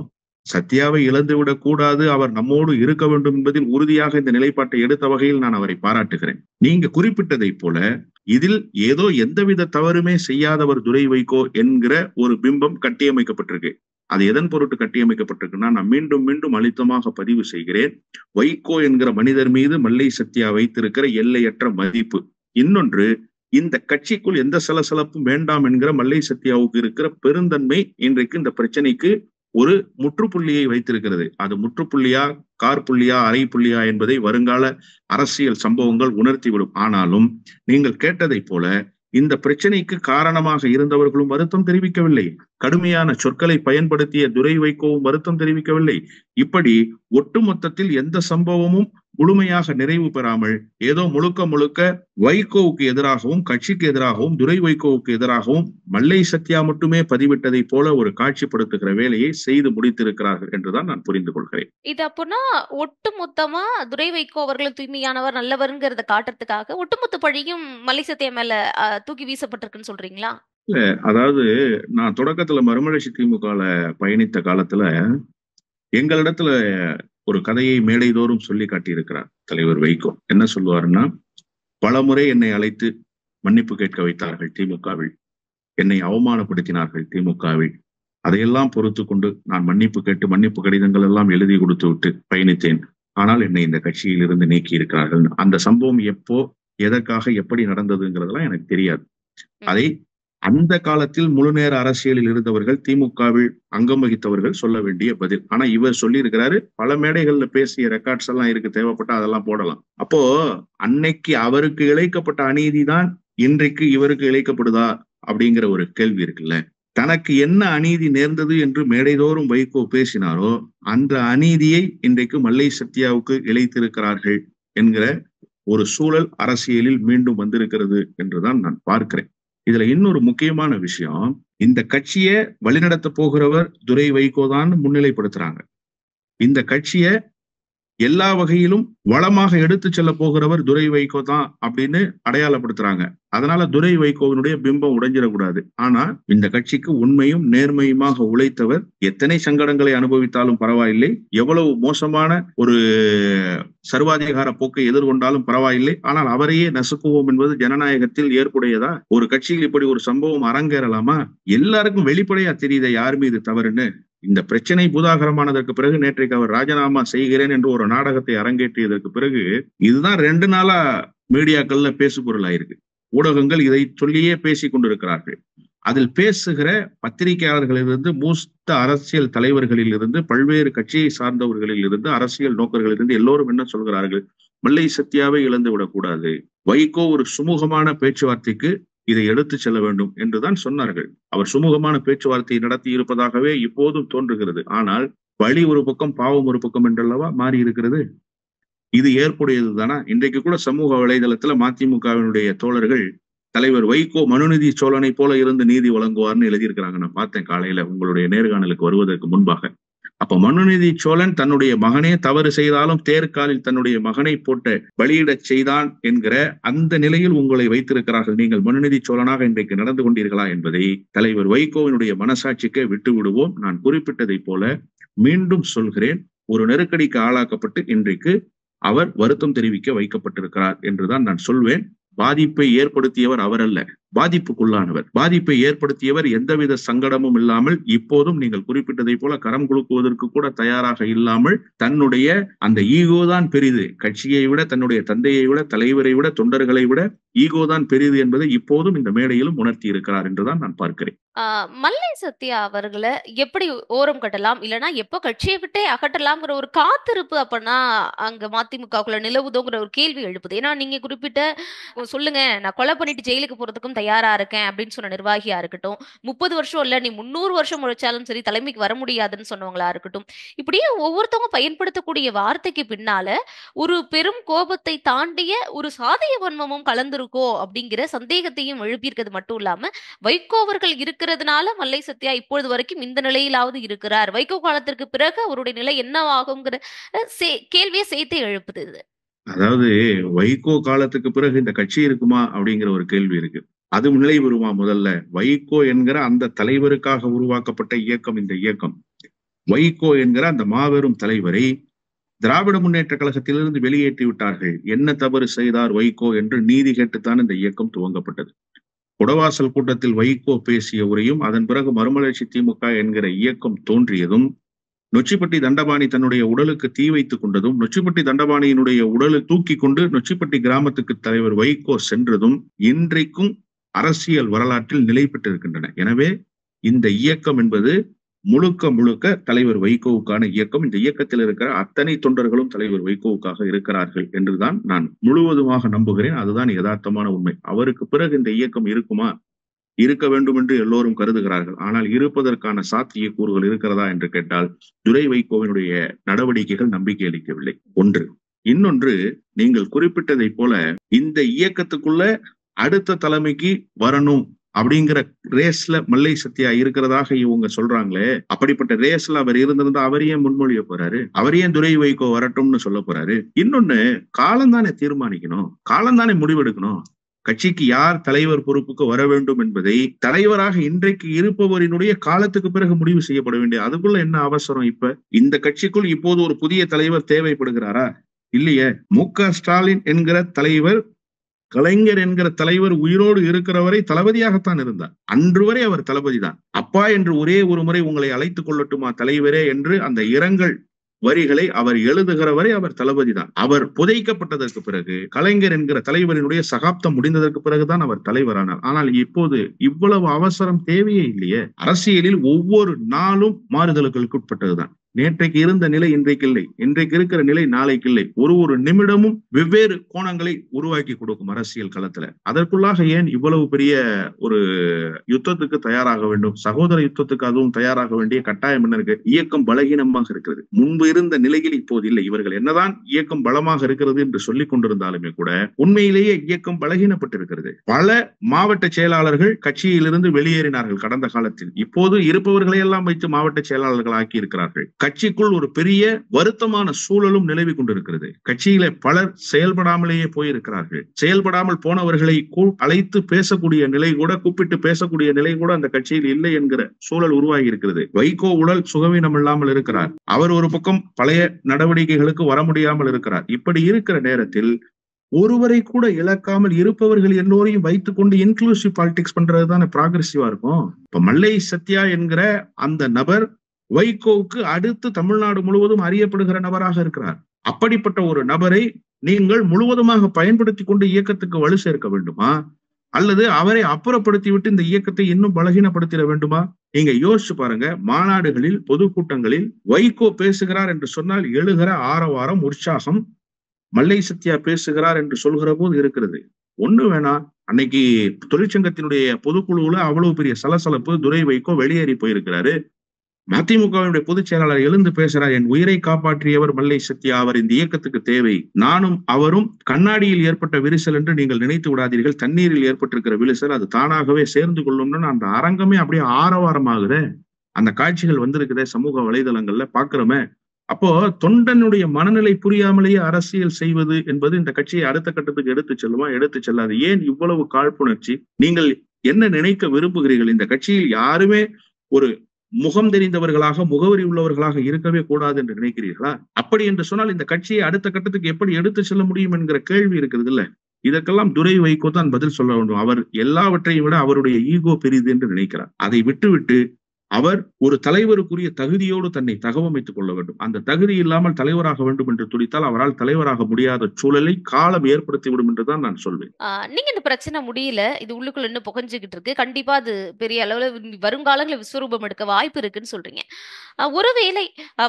சத்யாவை இழந்துவிடக் கூடாது, அவர் நம்மோடு இருக்க வேண்டும் என்பதில் உறுதியாக இந்த நிலைப்பாட்டை எடுத்த வகையில் நான் அவரை பாராட்டுகிறேன். நீங்க குறிப்பிட்டதை போல இதில் ஏதோ எந்தவித தவறுமே செய்யாதவர் துரை வைகோ என்கிற ஒரு பிம்பம் கட்டியமைக்கப்பட்டிருக்கு. அது எதன் பொருட்டு கட்டியமைக்கப்பட்டிருக்குன்னா, நான் மீண்டும் மீண்டும் அழுத்தமாக பதிவு செய்கிறேன், வைகோ என்கிற மனிதர் மீது மல்லை சத்யா வைத்திருக்கிற எல்லையற்ற மதிப்பு. இன்னொன்று, இந்த கட்சிக்குள் எந்த சலசலப்பும் வேண்டாம் என்கிற மல்லை சத்யாவுக்கு இருக்கிற பெருந்தன்மை இன்றைக்கு இந்த பிரச்சனைக்கு ஒரு முற்றுப்புள்ளியை வைத்திருக்கிறது. அது முற்றுப்புள்ளியா, கார்புள்ளியா, அரை புள்ளியா என்பதை வருங்கால அரசியல் சம்பவங்கள் உணர்த்திவிடும். ஆனாலும் நீங்கள் கேட்டதை போல இந்த பிரச்சனைக்கு காரணமாக இருந்தவர்களும் வருத்தம் தெரிவிக்கவில்லை. கடுமையான சொற்களை பயன்படுத்திய துரை வைகோவும் வருத்தம் தெரிவிக்கவில்லை. இப்படி ஒட்டுமொத்தத்தில் எந்த சம்பவமும் முழுமையாக நிறைவு பெறாமல் ஏதோ முழுக்க வைகோவுக்கு எதிராகவும் கட்சிக்கு எதிராகவும் துரை வைகோவுக்கு எதிராகவும் மல்லை சத்யா மட்டுமே பதிவிட்டதை போல ஒரு காட்சிப்படுத்துகிற வேலையை செய்து முடித்திருக்கிறார்கள் என்றுதான் நான் புரிந்து கொள்கிறேன். இது அப்போனா ஒட்டுமொத்தமா துரை வைகோ அவர்கள் தூய்மையானவர், நல்லவர்ங்கிறத காட்டுறதுக்காக ஒட்டுமொத்த பழியும் மல்லை சத்யா மேல தூக்கி வீசப்பட்டிருக்குன்னு சொல்றீங்களா? இல்ல, அதாவது நான் தொடக்கத்துல மறுமலர்ச்சி திமுகல பயணித்த காலத்துல எங்களிடத்துல ஒரு கதையை மேடைதோறும் சொல்லி காட்டியிருக்கிறார் தலைவர் வைகோ. என்ன சொல்லுவாருன்னா, பலமுறை என்னை அழைத்து மன்னிப்பு கேட்க வைத்தார்கள் திமுகவில், என்னை அவமானப்படுத்தினார்கள் திமுகவில். அதையெல்லாம் பொறுத்து கொண்டு நான் மன்னிப்பு கேட்டு மன்னிப்பு கடிதங்கள் எல்லாம் எழுதி கொடுத்து விட்டு பயணித்தேன். ஆனால் என்னை இந்த கட்சியில் இருந்து நீக்கி இருக்கிறார்கள். அந்த சம்பவம் எப்போ, எதற்காக, எப்படி நடந்ததுங்கிறதெல்லாம் எனக்கு தெரியாது. அதை அந்த காலத்தில் முழுநேர அரசியலில் இருந்தவர்கள், திமுகவில் அங்கம் வகித்தவர்கள் சொல்ல வேண்டிய பதில். ஆனா இவர் சொல்லி இருக்கிறாரு, பல மேடைகள்ல பேசிய ரெக்கார்ட்ஸ் எல்லாம் இருக்கு, தேவைப்பட்டா அதெல்லாம் போடலாம். அப்போ அன்னைக்கு அவருக்கு இழைக்கப்பட்ட அநீதி தான் இன்றைக்கு இவருக்கு இழைக்கப்படுதா அப்படிங்கிற ஒரு கேள்வி இருக்குல்ல. தனக்கு என்ன அநீதி நேர்ந்தது என்று மேடைதோறும் வைகோ பேசினாரோ அந்த அநீதியை இன்றைக்கு மல்லை சத்யாவுக்கு இழைத்திருக்கிறார்கள் என்கிற ஒரு சூழல் அரசியலில் மீண்டும் வந்திருக்கிறது என்றுதான் நான் பார்க்கிறேன். இதுல இன்னொரு முக்கியமான விஷயம், இந்த கட்சியை வழிநடத்த போகிறவர் துரை வைகோ தான் முன்னிலைப்படுத்துறாங்க. இந்த கட்சியை எல்லா வகையிலும் வளமாக எடுத்து செல்ல போகிறவர் துரை வைகோ தான் அப்படின்னு அடையாளப்படுத்துறாங்க. அதனால துரை வைகோவினுடைய பிம்பம் உடைஞ்சிடக்கூடாது. ஆனா இந்த கட்சிக்கு உண்மையும் நேர்மையுமாக உழைத்தவர், எத்தனை சங்கடங்களை அனுபவித்தாலும் பரவாயில்லை, எவ்வளவு மோசமான ஒரு சர்வாதிகார போக்கை எதிர்கொண்டாலும் பரவாயில்லை, ஆனால் அவரையே நசுக்குவோம் என்பது ஜனநாயகத்தில் ஏற்புடையதா? ஒரு கட்சியில் இப்படி ஒரு சம்பவம் அரங்கேறலாமா? எல்லாருக்கும் வெளிப்படையா தெரியுத யார் மீது தவறுன்னு. இந்த பிரச்சனை பூதாகரமானதற்கு பிறகு நேற்றைக்கு அவர் ராஜினாமா செய்கிறேன் என்று ஒரு நாடகத்தை அரங்கேற்றியதற்கு பிறகு இதுதான் 2 நாளா மீடியாக்கள்ல பேசு பொருளாயிருக்கு. ஊடகங்கள் இதை சொல்லியே பேசிக் கொண்டிருக்கிறார்கள். அதில் பேசுகிற பத்திரிகையாளர்களிலிருந்து, மூத்த அரசியல் தலைவர்களில் இருந்து, பல்வேறு கட்சியை சார்ந்தவர்களில் இருந்து, அரசியல் நோக்கர்களிலிருந்து எல்லோரும் என்ன சொல்கிறார்கள்? மல்லை சத்யாவை இழந்து விடக்கூடாது, வைகோ ஒரு சுமூகமான பேச்சுவார்த்தைக்கு இதை எடுத்து செல்ல வேண்டும் என்றுதான் சொன்னார்கள். அவர் சுமூகமான பேச்சுவார்த்தையை நடத்தி இருப்பதாகவே இப்போதும் தோன்றுகிறது. ஆனால் பழி ஒரு பக்கம் பாவம் ஒரு பக்கம் என்றல்லவா மாறி இருக்கிறது. இது ஏற்புடையது தானா? இன்றைக்கு கூட சமூக வலைதளத்துல மதிமுகவினுடைய தோழர்கள் தலைவர் வைகோ மனுநீதி சோழனை போல இருந்து நீதி வழங்குவார்னு எழுதியிருக்கிறாங்க. நான் பார்த்தேன் காலையில உங்களுடைய நேர்காணலுக்கு வருவதற்கு முன்பாக. அப்ப மனுநீதி சோழன் தன்னுடைய மகனே தவறு செய்தாலும் தேர்காலில் தன்னுடைய மகனை போட்டு பலியிடச் செய்தான் என்கிற அந்த நிலையில் உங்களை வைத்திருக்கிறார்கள். நீங்கள் மனுநீதி சோழனாக இன்றைக்கு நடந்து கொண்டீர்களா என்பதை தலைவர் வைகோவினுடைய மனசாட்சிக்கே விட்டு விடுவோம். நான் குறிப்பிட்டதை போல மீண்டும் சொல்கிறேன், ஒரு நெருக்கடிக்கு ஆளாக்கப்பட்டு இன்றைக்கு அவர் வருத்தம் தெரிவிக்க வைக்கப்பட்டிருக்கிறார் என்றுதான் நான் சொல்வேன். பாதிப்பை ஏற்படுத்தியவர் அவர் அல்ல, பாதிப்புக்குள்ளானவர். பாதிப்பை ஏற்படுத்தியவர் எந்தவித சங்கடமும் இல்லாமல், இப்போதும் நீங்கள் குறிப்பிட்டதை போல கரம் குலுக்குவதற்கு கூட தயாராக இல்லாமல், தன்னுடைய அந்த ஈகோதான் பெரிது, கட்சியை விட, தன்னுடைய தந்தையை விட, தலைவரை விட, தொண்டர்களை விட ஈகோதான் பெரிது என்பதை இப்போதும் இந்த மேடையிலும் உணர்த்தி இருக்கிறார் என்றுதான் நான் பார்க்கிறேன். மல்லை சத்யா அவர்களை எப்படி ஓரம் கட்டலாம், இல்லைன்னா எப்போ கட்சியை விட்டே அகற்றலாம்ங்கிற ஒரு காத்திருப்பு அப்பனா அங்க மதிமுகக்குள்ள நிலவுதோங்கிற ஒரு கேள்வி எழுப்புது. ஏன்னா நீங்க குறிப்பிட்ட சொல்லுங்க, நான் கொலை பண்ணிட்டு ஜெயிலுக்கு போறதுக்கும் தயாரா இருக்கேன் அப்படின்னு சொன்ன நிர்வாகியா இருக்கட்டும், 30 வருஷம் இல்ல நீ 300 வருஷம் உழைச்சாலும் சரி தலைமைக்கு வர முடியாதுன்னு சொன்னவங்களா இருக்கட்டும், இப்படியே ஒவ்வொருத்தவங்க பயன்படுத்தக்கூடிய வார்த்தைக்கு பின்னால ஒரு பெரும் கோபத்தை தாண்டிய ஒரு சாதிய வன்மமும் கலந்திருக்கோ அப்படிங்கிற சந்தேகத்தையும் எழுப்பியிருக்கிறது மட்டும் இல்லாம, வைகோ அவர்கள் இருக்கிறதுனால மல்லை சத்யா இப்பொழுது வரைக்கும் இந்த நிலையிலாவது இருக்கிறார், வைகோ காலத்திற்கு பிறகு அவருடைய நிலை என்னவாகுங்கிற கேள்வியை சேர்த்து எழுப்புது. அதாவது வைகோ காலத்துக்கு பிறகு இந்த கட்சி இருக்குமா அப்படிங்கிற ஒரு கேள்வி இருக்கு. அது நிலை வருமா? முதல்ல வைகோ என்கிற அந்த தலைவருக்காக உருவாக்கப்பட்ட இயக்கம் இந்த இயக்கம். வைகோ என்கிற அந்த மாபெரும் தலைவரை திராவிட முன்னேற்ற கழகத்திலிருந்து வெளியேற்றி விட்டார்கள். என்ன தவறு செய்தார் வைகோ என்று நீதி கேட்டுத்தான் இந்த இயக்கம் துவங்கப்பட்டது. குடவாசல் கூட்டத்தில் வைகோ பேசிய உரையும், அதன் பிறகு மறுமலர்ச்சி திமுக என்கிற இயக்கம் தோன்றியதும், நொச்சிப்பட்டி தண்டபாணி தன்னுடைய உடலுக்கு தீ வைத்துக் கொண்டதும், நொச்சிப்பட்டி தண்டபாணியினுடைய உடலை தூக்கி கொண்டு நொச்சிப்பட்டி கிராமத்துக்கு தலைவர் வைகோ சென்றதும் இன்றைக்கும் அரசியல் வரலாற்றில் நிலை பெற்றிருக்கின்றன. எனவே இந்த இயக்கம் என்பது முழுக்க முழுக்க தலைவர் வைகோவுக்கான இயக்கம். இந்த இயக்கத்தில் இருக்கிற அத்தனை தொண்டர்களும் தலைவர் வைகோவுக்காக இருக்கிறார்கள் என்றுதான் நான் முழுவதுமாக நம்புகிறேன். அதுதான் யதார்த்தமான உண்மை. அவருக்கு பிறகு இந்த இயக்கம் இருக்குமா? இருக்க வேண்டும் என்று எல்லோரும் கருதுகிறார்கள். ஆனால் இருப்பதற்கான சாத்திய கூறுகள் இருக்கிறதா என்று கேட்டால் துரை வைகோவினுடைய நடவடிக்கைகள் நம்பிக்கை அளிக்கவில்லை. ஒன்று. இன்னொன்று, நீங்கள் குறிப்பிட்டதை போல இந்த இயக்கத்துக்குள்ள அடுத்த தலைமைக்கு வரணும் அப்படிங்கிற ரேஸ்ல மல்லை சத்யா இருக்கிறதாக இவங்க சொல்றாங்களே, அப்படிப்பட்ட ரேஸ்ல அவர் இருந்திருந்தா அவரையே முன்மொழிய போறாரு, அவரையே துரை வைகோ வரட்டும்னு சொல்ல போறாரு. இன்னொன்னு, காலம்தானே தீர்மானிக்கணும், காலம்தானே முடிவெடுக்கணும். கட்சிக்கு யார் தலைவர் பொறுப்புக்கு வர வேண்டும் என்பதை தலைவராக இன்றைக்கு இருப்பவரினுடைய காலத்துக்கு பிறகு முடிவு செய்யப்பட வேண்டிய, அதுக்குள்ள என்ன அவசரம்? இப்ப இந்த கட்சிக்குள் இப்போது ஒரு புதிய தலைவர் தேவைப்படுகிறாரா? இல்லையே. மு.க. ஸ்டாலின் என்கிற தலைவர், கலைஞர் என்கிற தலைவர் உயிரோடு இருக்கிறவரை தளபதியாகத்தான் இருந்தார். அன்று வரை அவர் தளபதி தான். அப்பா என்று ஒரே ஒரு முறை உங்களை அழைத்துக் கொள்ளட்டுமா தலைவரே என்று அந்த இரங்கல் வரிகளை அவர் எழுதுகிற வரை அவர் தளபதி தான். அவர் புதைக்கப்பட்டதற்கு பிறகு, கலைஞர் என்கிற தலைவரினுடைய சகாப்தம் முடிந்ததற்கு பிறகுதான் அவர் தலைவரானார். ஆனால் இப்போது இவ்வளவு அவசரம் தேவையே இல்லையே. அரசியலில் ஒவ்வொரு நாளும் மாறுதல்களுக்கு உட்பட்டதுதான். நேற்றைக்கு இருந்த நிலை இன்றைக்கு இல்லை, இன்றைக்கு இருக்கிற நிலை நாளைக்கு இல்லை. ஒரு நிமிடமும் வெவ்வேறு கோணங்களை உருவாக்கி கொடுக்கும் அரசியல் களத்துல. அதற்குள்ளாக ஏன் இவ்வளவு பெரிய ஒரு யுத்தத்துக்கு தயாராக வேண்டும்? சகோதர யுத்தத்துக்கு அதுவும் தயாராக வேண்டிய கட்டாயம் என்ன இருக்கு? இயக்கம் பலகீனமாக இருக்கிறது. முன்பு இருந்த நிலையில் இப்போது இல்லை. இவர்கள் என்னதான் இயக்கம் பலமாக இருக்கிறது என்று சொல்லிக் கொண்டிருந்தாலுமே கூட உண்மையிலேயே இயக்கம் பலகீனப்பட்டிருக்கிறது. பல மாவட்ட செயலாளர்கள் கட்சியிலிருந்து வெளியேறினார்கள் கடந்த காலத்தில். இப்போது இருப்பவர்களை எல்லாம் வைத்து மாவட்ட செயலாளர்கள் ஆக்கி இருக்கிறார்கள். கட்சிக்குள் ஒரு பெரிய வருத்தமான சூழலும் நிலவி கொண்டிருக்கிறது. கட்சியில பலர் செயல்படாமலேயே போயிருக்கிறார்கள். செயல்படாமல் போனவர்களை அழைத்து பேசக்கூடிய நிலை கூட, கூப்பிட்டு பேசக்கூடிய நிலை கூட அந்த கட்சியில் இல்லை என்கிற சூழல் உருவாகி இருக்கிறது. வைகோ உடல் சுகவீனம் இல்லாமல் இருக்கிறார். அவர் ஒரு பக்கம் பழைய நடவடிக்கைகளுக்கு வர முடியாமல் இருக்கிறார். இப்படி இருக்கிற நேரத்தில் ஒருவரை கூட இழக்காமல் இருப்பவர்கள் எல்லோரையும் வைத்துக் கொண்டு இன்க்ளூசிவ் பாலிடிக்ஸ் பண்றதுதானே ப்ராக்ரெசிவா இருக்கும். இப்ப மல்லை சத்யா என்கிற அந்த நபர் வைகோவுக்கு அடுத்து தமிழ்நாடு முழுவதும் அறியப்படுகிற நபராக இருக்கிறார். அப்படிப்பட்ட ஒரு நபரை நீங்கள் முழுவதுமாக பயன்படுத்தி கொண்டு இயக்கத்துக்கு வலு சேர்க்க வேண்டுமா, அல்லது அவரை அப்புறப்படுத்தி விட்டு இந்த இயக்கத்தை இன்னும் பலகீனப்படுத்திட வேண்டுமா? நீங்க யோசிச்சு பாருங்க. மாநாடுகளில், பொதுக்கூட்டங்களில் வைகோ பேசுகிறார் என்று சொன்னால் எழுகிற ஆரவாரம், உற்சாகம் மல்லை சத்யா பேசுகிறார் என்று சொல்கிற போது இருக்கிறது. ஒண்ணு வேணா, அன்னைக்கு தொழிற்சங்கத்தினுடைய பொதுக்குழுவுல அவ்வளவு பெரிய சலசலப்பு. துரை வைகோ வெளியேறி போயிருக்கிறாரு. மதிமுகவினுடைய பொதுச் செயலாளர் எழுந்து பேசுறார், என் உயிரை காப்பாற்றியவர் மல்லை சத்யா, அவர் இந்த இயக்கத்துக்கு தேவை. நானும் அவரும் கண்ணாடியில் ஏற்பட்ட விரிசல் என்று நீங்கள் நினைத்து விடாதீர்கள். தண்ணீரில் ஏற்பட்டிருக்கிற விரிசல் அது தானாகவே சேர்ந்து கொள்ளும்னு அந்த அரங்கமே அப்படியே ஆரவாரமாகுதே. அந்த காட்சிகள் வந்திருக்குதே சமூக வலைதளங்கள்ல பாக்குறோமே. அப்போ தொண்டனுடைய மனநிலை புரியாமலேயே அரசியல் செய்வது என்பது இந்த கட்சியை அடுத்த கட்டத்துக்கு எடுத்து செல்லுமா? எடுத்து செல்லாது. ஏன் இவ்வளவு காழ்ப்புணர்ச்சி? நீங்கள் என்ன நினைக்க விரும்புகிறீர்கள்? இந்த கட்சியில் யாருமே ஒரு முகம் தெரிந்தவர்களாக, முகவரி உள்ளவர்களாக இருக்கவே கூடாது என்று நினைக்கிறீர்களா? அப்படி என்று சொன்னால் இந்த கட்சியை அடுத்த கட்டத்துக்கு எப்படி எடுத்து செல்ல முடியும் என்கிற கேள்வி இருக்கிறது இல்ல. இதற்கெல்லாம் துரை வைகோ தான் பதில் சொல்ல வேண்டும். அவர் எல்லாவற்றையும் விட அவருடைய ஈகோ பெரிது என்று நினைக்கிறார். அதை விட்டுவிட்டு அவர் ஒரு தலைவருக்குரிய தகுதியோடு தன்னை தகவமைத்துக் கொள்ள வேண்டும். அந்த தகுதி இல்லாமல் தலைவராக வேண்டும் என்று துடித்தால் அவரால் தலைவராக முடியாத சூழலை காலம் ஏற்படுத்திவிடும் என்றுதான் நான் சொல்வேன். நீங்க இந்த பிரச்சனை முடியல, இது உள்ளுக்குள்ள இன்னும் புகஞ்சுகிட்டு இருக்கு, கண்டிப்பா அது பெரிய அளவுல வருங்காலங்களில் விஸ்வரூபம் எடுக்க வாய்ப்பு இருக்குன்னு சொல்றீங்க. ஒருவேளை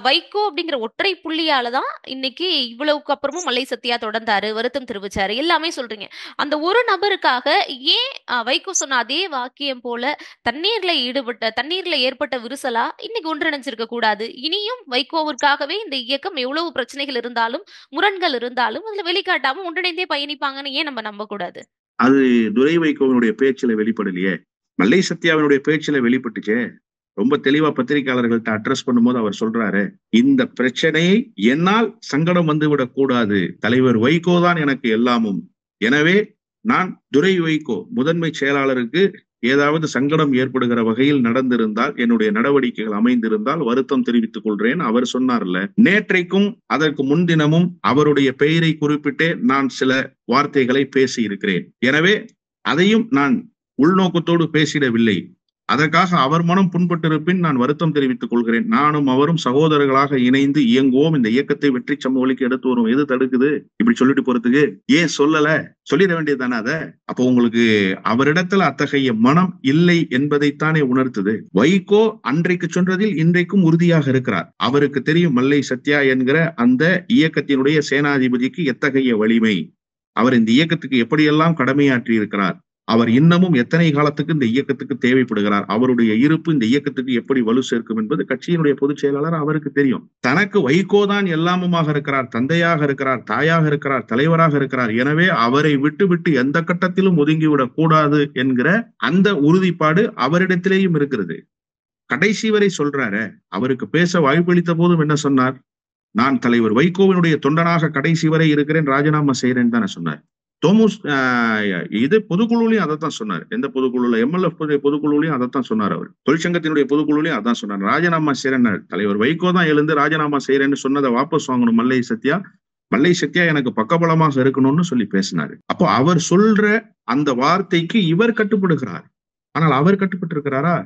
வைகோ அப்படிங்கிற ஒற்றை புள்ளியாலதான் இன்னைக்கு இவ்வளவுக்கு அப்புறமும் மல்லை சத்யா தொடர்ந்தாரு, வருத்தம் தெரிவிச்சாரு, எல்லாமே சொல்றீங்க. அந்த ஒரு நபருக்காக ஏன் வைகோ சொன்ன அதே வாக்கியம் போல தண்ணீர்ல ஏற்பட்ட விரிசலா இன்னைக்கு ஒன்றிணைஞ்சிருக்க கூடாது? இனியும் வைகோவிற்காகவே இந்த இயக்கம் எவ்வளவு பிரச்சனைகள் இருந்தாலும், முரண்கள் இருந்தாலும் அதுல வெளிக்காட்டாம ஒன்றிணைந்தே பயணிப்பாங்கன்னு ஏன் நம்ம நம்ப கூடாது? அது துரை வைகோவினுடைய பேச்சில வெளிப்படலையே, மல்லை சத்யாவினுடைய பேச்சில வெளிப்பட்டுச்சே. ரொம்ப தெளிவா பத்திரிகையாளர்கள்ட்ட அட்ரஸ் பண்ணும்போது அவர் சொல்றாரு, இந்த பிரச்சனையை என்னால் சங்கடம் வந்துவிடக் கூடாது, தலைவர் வைகோ தான் எனக்கு எல்லாமும். எனவே நான் துரை வைகோ முதன்மை செயலாளருக்கு ஏதாவது சங்கடம் ஏற்படுகிற வகையில் நடந்திருந்தால், என்னுடைய நடவடிக்கைகள் அமைந்திருந்தால் வருத்தம் தெரிவித்துக் கொள்றேன். அவர் சொன்னார்ல, நேற்றைக்கும் அதற்கு முன்தினமும் அவருடைய பெயரை குறிப்பிட்டே நான் சில வார்த்தைகளை பேசி இருக்கிறேன். எனவே அதையும் நான் உள்நோக்கத்தோடு பேசிடவில்லை. அதற்காக அவர் மனம் புண்பட்டிருப்பின் நான் வருத்தம் தெரிவித்துக் கொள்கிறேன். நானும் அவரும் சகோதரர்களாக இணைந்து இயங்குவோம், இந்த இயக்கத்தை வெற்றி சமவெளிக்கு எடுத்து வரும். எது தடுக்குது இப்படி சொல்லிட்டு போறதுக்கு? ஏன் சொல்லல? சொல்லிட வேண்டியதுதானே அத? அப்போ உங்களுக்கு அவரிடத்துல அத்தகைய மனம் இல்லை என்பதைத்தானே உணர்த்துது. வைகோ அன்றைக்கு சொன்னதில் இன்றைக்கும் உறுதியாக இருக்கிறார். அவருக்கு தெரியும் மல்லை சத்யா என்கிற அந்த இயக்கத்தினுடைய சேனாதிபதிக்கு எத்தகைய வலிமை, அவர் இந்த இயக்கத்துக்கு எப்படியெல்லாம் கடமையாற்றி இருக்கிறார், அவர் இன்னமும் எத்தனை காலத்துக்கு இந்த இயக்கத்துக்கு தேவைப்படுகிறார், அவருடைய இருப்பு இந்த இயக்கத்துக்கு எப்படி வலு சேர்க்கும் என்பது கட்சியினுடைய பொதுச் செயலாளர் அவருக்கு தெரியும். தனக்கு வைகோ தான் எல்லாமுமாக இருக்கிறார், தந்தையாக இருக்கிறார், தாயாக இருக்கிறார், தலைவராக இருக்கிறார். எனவே அவரை விட்டு எந்த கட்டத்திலும் ஒதுங்கிவிடக் கூடாது என்கிற அந்த உறுதிப்பாடு அவரிடத்திலேயும் இருக்கிறது. கடைசி வரை சொல்றாரு. அவருக்கு பேச வாய்ப்பளித்த போதும் என்ன சொன்னார்? நான் தலைவர் வைகோவினுடைய தொண்டனாக கடைசி வரை இருக்கிறேன், ராஜினாமா செய்யறேன்னு தானே சொன்னார். இது பொதுக்குழுலையும் அதைத்தான் சொன்னார். எந்த பொதுக்குழுல? எம்எல்எஃப் பொதுக்குழுலையும் அதைத்தான் சொன்னார். அவர் தொழிற்சங்கத்தினுடைய பொதுக்குழுலையும் அதான் சொன்னார். ராஜினாமா செய்யறேன், தலைவர் வைகோ தான் எழுந்து ராஜினாமா செய்யறேன்னு சொன்னதை வாபஸ் வாங்கணும் மல்லை சத்யா எனக்கு பக்கபலமாக இருக்கணும்னு சொல்லி பேசினாரு. அப்போ அவர் சொல்ற அந்த வார்த்தைக்கு இவர் கட்டுப்படுகிறார். ஆனால் அவர் கட்டுப்பட்டு இருக்கிறாரா?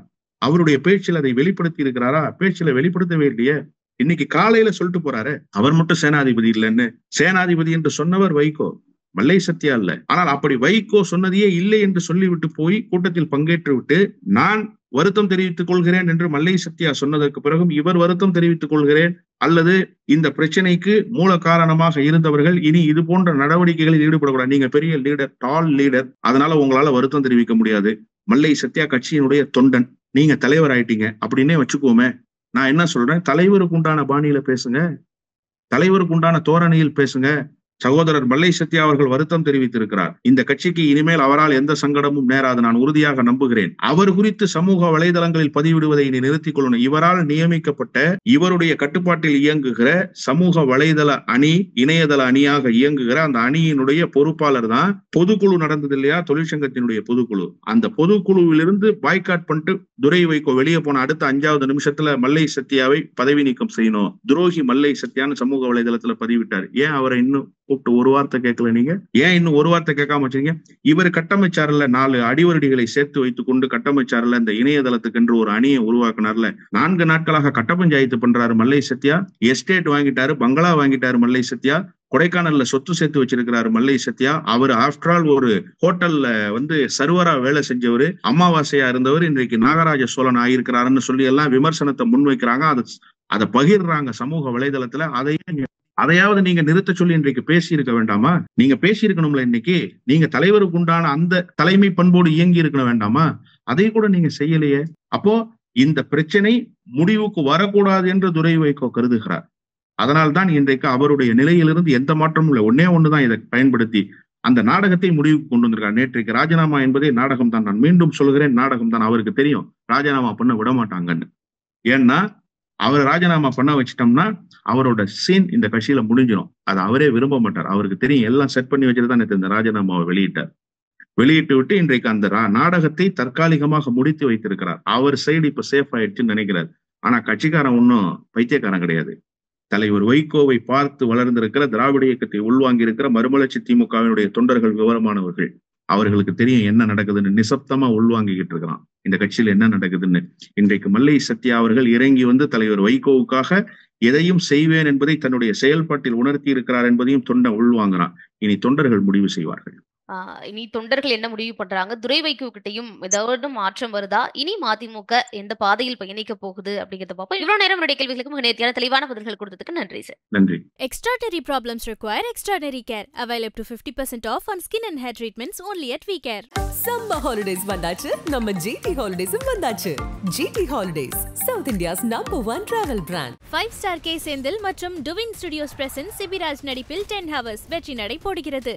அவருடைய பேச்சில் அதை வெளிப்படுத்தி இருக்கிறாரா? பேச்சில வெளிப்படுத்தவே இல்லையே. இன்னைக்கு காலையில சொல்லிட்டு போறாரு, அவர் மட்டும் சேனாதிபதி இல்லைன்னு. சேனாதிபதி என்று சொன்னவர் வைகோ, மல்லை சத்யா இல்ல. ஆனால் அப்படி வைகோ சொன்னதையே இல்லை என்று சொல்லிவிட்டு போய் கூட்டத்தில் பங்கேற்று விட்டு, நான் வருத்தம் தெரிவித்துக் கொள்கிறேன் என்று மல்லை சத்யா சொன்னதற்கு பிறகும் இவர் வருத்தம் தெரிவித்துக் கொள்கிறேன் அல்லது இந்த பிரச்சனைக்கு மூல காரணமாக இருந்தவர்கள் இனி இது போன்ற நடவடிக்கைகளில் ஈடுபடக்கூடாது. நீங்க பெரிய லீடர், டால் லீடர், அதனால உங்களால வருத்தம் தெரிவிக்க முடியாது. மல்லை சத்யா கட்சியினுடைய தொண்டன், நீங்க தலைவர் ஆயிட்டீங்க அப்படின்னே வச்சுக்கோமே. நான் என்ன சொல்றேன், தலைவருக்கு உண்டான பாணியில பேசுங்க, தலைவருக்கு உண்டான தோரணையில் பேசுங்க. சகோதரர் மல்லை சத்யா அவர்கள் வருத்தம் தெரிவித்திருக்கிறார். இந்த கட்சிக்கு இனிமேல் அவரால் எந்த சங்கடமும் நேராது, நான் உறுதியாக நம்புகிறேன். அவர் குறித்து சமூக வலைதளங்களில் பதிவிடுவதை இனி நிறுத்திக் கொள்ளணும். இவரால் நியமிக்கப்பட்ட, இவருடைய கட்டுப்பாட்டில் இயங்குகிற சமூக வலைதள அணி, இணையதள அணியாக இயங்குகிற அந்த அணியினுடைய பொறுப்பாளர் தான் பொதுக்குழு நடந்தது இல்லையா, தொழிற்சங்கத்தினுடைய பொதுக்குழு. அந்த பொதுக்குழுவிலிருந்து பாய்காட் பண்ணிட்டு துரை வைகோ வெளியே போன அடுத்த 5வது நிமிஷத்துல மல்லை சத்யாவை பதவி நீக்கம் செய்யணும், துரோகி மல்லை சத்யான்னு சமூக வலைதளத்துல பதிவிட்டார். ஏன் அவரை இன்னும் கூப்பிட்டு ஒரு வார்த்தை கேட்கல? நீங்க ஏன் இன்னும் ஒரு வார்த்தை கேட்காம வச்சீங்க? இவர் கட்டமைச்சார்ல, 4 அடிவருடிகளை சேர்த்து வைத்துக் கொண்டு கட்டமைச்சார்ல, இந்த இணையதளத்துக்கு என்று ஒரு அணியை உருவாக்குனார்ல. 4 நாட்களாக கட்ட பஞ்சாயத்து பண்றாரு மல்லை சத்யா. எஸ்டேட் வாங்கிட்டாரு, பங்களா வாங்கிட்டாரு மல்லை சத்யா. கொடைக்கானல்ல சொத்து சேர்த்து வச்சிருக்கிறாரு மல்லை சத்யா. அவர் ஆஃப்டர் ஆல் ஒரு ஹோட்டல்ல சர்வரா வேலை செஞ்சவர், அமாவாசையா இருந்தவர், இன்றைக்கு நாகராஜ சோழன் ஆகியிருக்கிறாருன்னு சொல்லி எல்லாம் விமர்சனத்தை முன்வைக்கிறாங்க. அதை பகிர்றாங்க சமூக வலைதளத்துல. அதையாவது நீங்க நிறுத்த சொல்லி இன்றைக்கு பேசி இருக்க வேண்டாமா? நீங்க பேசி இருக்கணும்ல. இன்னைக்கு நீங்க தலைவருக்கு உண்டான அந்த தலைமை பண்போடு இயங்கி இருக்க வேண்டாமா? அதை கூட நீங்க செய்யலையே. அப்போ இந்த பிரச்சனை முடிவுக்கு வரக்கூடாது என்று துரை வைகோ கருதுகிறார். அதனால்தான் இன்றைக்கு அவருடைய நிலையிலிருந்து எந்த மாற்றமும் இல்லை. ஒண்ணுதான் இதை பயன்படுத்தி அந்த நாடகத்தை முடிவுக்கு கொண்டு வந்திருக்கார். நேற்றைக்கு ராஜினாமா என்பதே நாடகம் தான். நான் மீண்டும் சொல்கிறேன், நாடகம் தான். அவருக்கு தெரியும் ராஜினாமா பண்ண விட மாட்டாங்கன்னு. ஏன்னா அவர் ராஜினாமா பண்ண வச்சிட்டோம்னா அவரோட சீன் இந்த கட்சியில முடிஞ்சிடும். அது அவரே விரும்ப மாட்டார். அவருக்கு தெரியும், எல்லாம் செட் பண்ணி வச்சுட்டு தான் இந்த ராஜினாமாவை வெளியிட்டார். வெளியிட்டு விட்டு இன்றைக்கு அந்த நாடகத்தை தற்காலிகமாக முடித்து வைத்திருக்கிறார். அவர் சைடு இப்ப சேஃப் ஆயிடுச்சுன்னு நினைக்கிறார். ஆனா கட்சிக்காரன் ஒன்னும் பைத்தியக்காரன் கிடையாது. தலைவர் வைகோவை பார்த்து வளர்ந்திருக்கிற, திராவிட இயக்கத்தை உள்வாங்கி இருக்கிற மறுமலர்ச்சி திமுகவினுடைய தொண்டர்கள் விவரமானவர்கள். அவர்களுக்கு தெரியும் என்ன நடக்குதுன்னு. நிசப்தமா உள்வாங்கிக்கிட்டு இருக்கிறான் இந்த கட்சியில என்ன நடக்குதுன்னு. இன்றைக்கு மல்லை சத்யா அவர்கள் இறங்கி வந்து தலைவர் வைகோவுக்காக எதையும் செய்வேன் என்பதை தன்னுடைய செயல்பாட்டில் உணர்த்தி இருக்கிறார் என்பதையும் தொண்டன் உள்வாங்குறான். இனி தொண்டர்கள் முடிவு செய்வார்கள். இனி தொண்டர்கள் என்ன முடிவு பண்றாங்க? துரை வைகோ கிட்டையும் ஏதாவது மாற்றம் வருதா? இனி மதிமுக எந்த பாதையில் பயணிக்க போகுது அப்படிங்கறத பார்ப்போம். இவ்வளவு நேரம் என்னுடைய கேள்விகளுக்கு நேர்த்தியான தெளிவான பதில்கள் கொடுத்ததுக்கு நன்றி சார். நன்றி. Extraordinary problems require extraordinary care. Available up to 50% off on skin and hair treatments only at WeCare. Summer holidays வந்தாச்சு, நம்ம GT Holidays வந்தாச்சு. GT Holidays, South India's #1 travel brand. 5-star K Senthil மற்றும் Duvin Studios presents சிபிராஜ் நடிப்பில் 10 Hours வெற்றி நடை போடுகிறது.